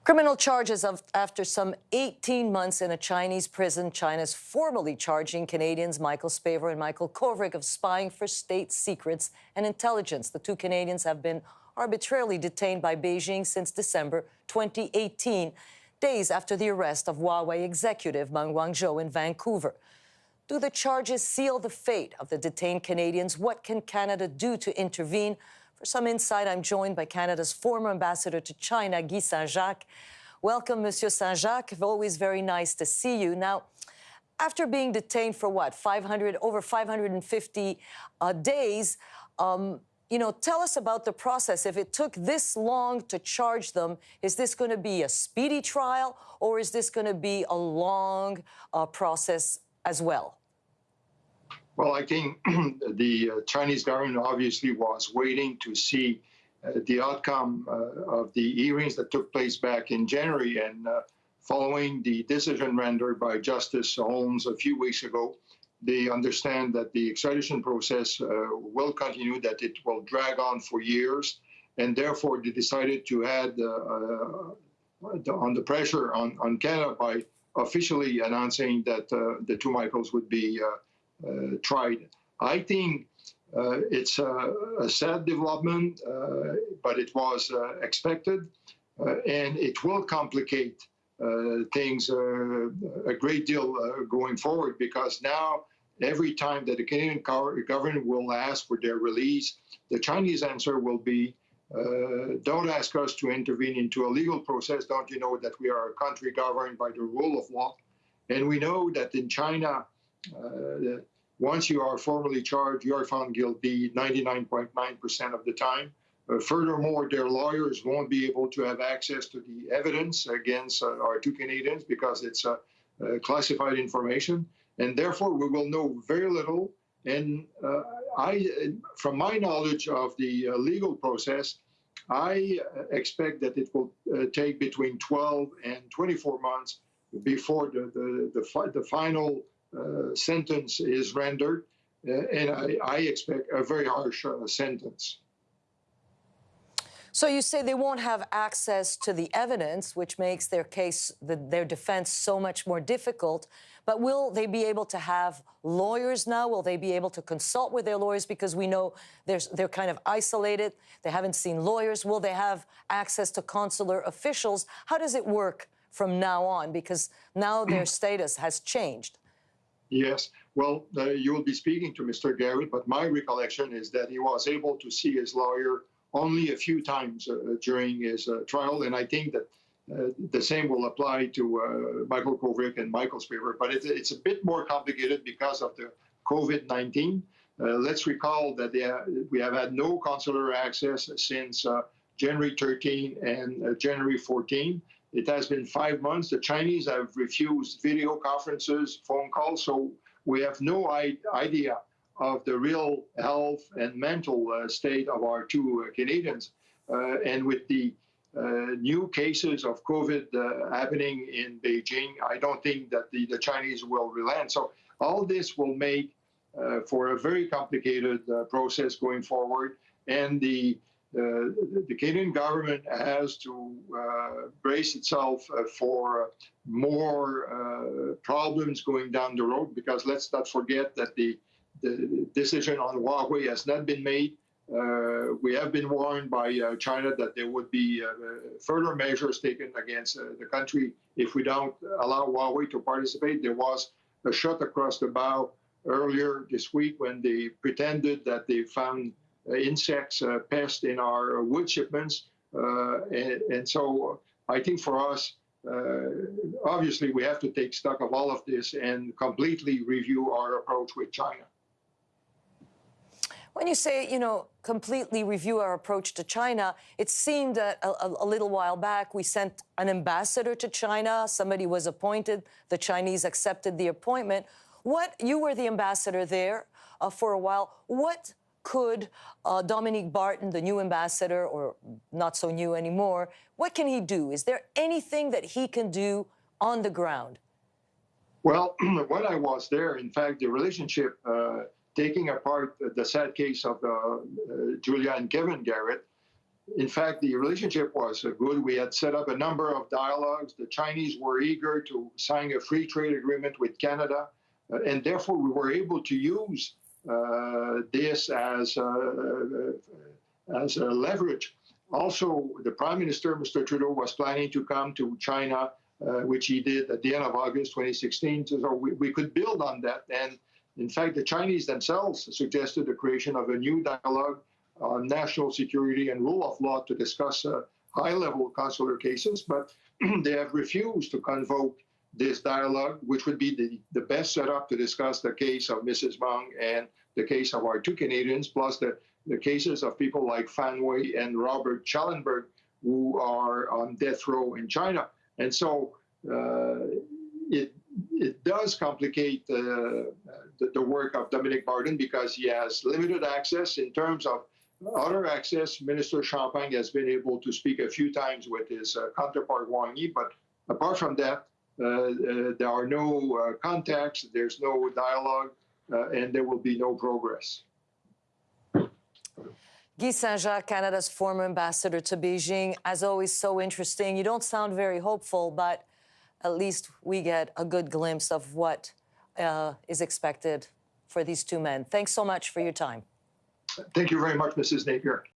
Criminal charges after some 18 months in a Chinese prison. China's formally charging Canadians Michael Spavor and Michael Kovrig of spying for state secrets and intelligence. The two Canadians have been arbitrarily detained by Beijing since December 2018, days after the arrest of Huawei executive Meng Wanzhou in Vancouver. Do the charges seal the fate of the detained Canadians? What can Canada do to intervene? For some insight, I'm joined by Canada's former ambassador to China, Guy Saint-Jacques. Welcome, Monsieur Saint-Jacques. Always very nice to see you. Now, after being detained for what, over 550 days, tell us about the process. If it took this long to charge them, is this going to be a speedy trial, or is this going to be a long process as well? Well, I think the Chinese government obviously was waiting to see the outcome of the hearings that took place back in January. And following the decision rendered by Justice Holmes a few weeks ago, they understand that the extradition process will continue, that it will drag on for years. And therefore, they decided to add on the pressure on Canada by officially announcing that the two Michaels would be tried. I think it's a sad development, but it was expected, and it will complicate things a great deal going forward, because now every time that the Canadian government will ask for their release, the Chinese answer will be, don't ask us to intervene into a legal process. Don't you know that we are a country governed by the rule of law? And we know that in China, once you are formally charged, you are found guilty 99.9% of the time. Furthermore, their lawyers won't be able to have access to the evidence against our two Canadians because it's classified information. And therefore, we will know very little. And from my knowledge of the legal process, I expect that it will take between 12 and 24 months before the final sentence is rendered, and I expect a very harsh sentence. So you say they won't have access to the evidence, which makes their case, their defense, so much more difficult. But will they be able to have lawyers now? Will they be able to consult with their lawyers? Because we know they're kind of isolated. They haven't seen lawyers. Will they have access to consular officials? How does it work from now on? Because now their status has changed. Yes. Well, you will be speaking to Mr. Garrett, but my recollection is that he was able to see his lawyer only a few times during his trial, and I think that the same will apply to Michael Kovrig and Michael Spavor, but it's a bit more complicated because of the COVID-19. Let's recall that we have had no consular access since January 13 and January 14. It has been 5 months. The Chinese have refused video conferences, phone calls, so we have no idea of the real health and mental state of our two Canadians. And with the new cases of COVID happening in Beijing, I don't think that the Chinese will relent. So all this will make for a very complicated process going forward. And the Canadian government has to brace itself for more problems going down the road, because let's not forget that the decision on Huawei has not been made. We have been warned by China that there would be further measures taken against the country if we don't allow Huawei to participate. There was a shot across the bow earlier this week when they pretended that they found insects, pests in our wood shipments. And so I think for us, obviously, we have to take stock of all of this and completely review our approach with China. When you say, completely review our approach to China, it seemed that a little while back we sent an ambassador to China. Somebody was appointed. The Chinese accepted the appointment. You were the ambassador there for a while. What could Dominique Barton, the new ambassador, or not so new anymore, what can he do? Is there anything that he can do on the ground? Well, when I was there, in fact, the relationship, taking apart the sad case of Julia and Kevin Garrett, in fact, the relationship was good. We had set up a number of dialogues. The Chinese were eager to sign a free trade agreement with Canada, and therefore we were able to use this as a leverage. Also, the Prime Minister, Mr. Trudeau, was planning to come to China, which he did at the end of August 2016. So we could build on that. And in fact, the Chinese themselves suggested the creation of a new dialogue on national security and rule of law to discuss high-level consular cases, but they have refused to convoke this dialogue, which would be the best setup to discuss the case of Mrs. Meng and the case of our two Canadians, plus the cases of people like Fan Wei and Robert Schellenberg, who are on death row in China. And so it does complicate the work of Dominic Barton because he has limited access in terms of other access. Minister Champagne has been able to speak a few times with his counterpart Wang Yi, but apart from that, there are no contacts, there's no dialogue, and there will be no progress. Guy Saint-Jacques, Canada's former ambassador to Beijing, as always, so interesting. You don't sound very hopeful, but at least we get a good glimpse of what is expected for these two men. Thanks so much for your time. Thank you very much, Mrs. Napier.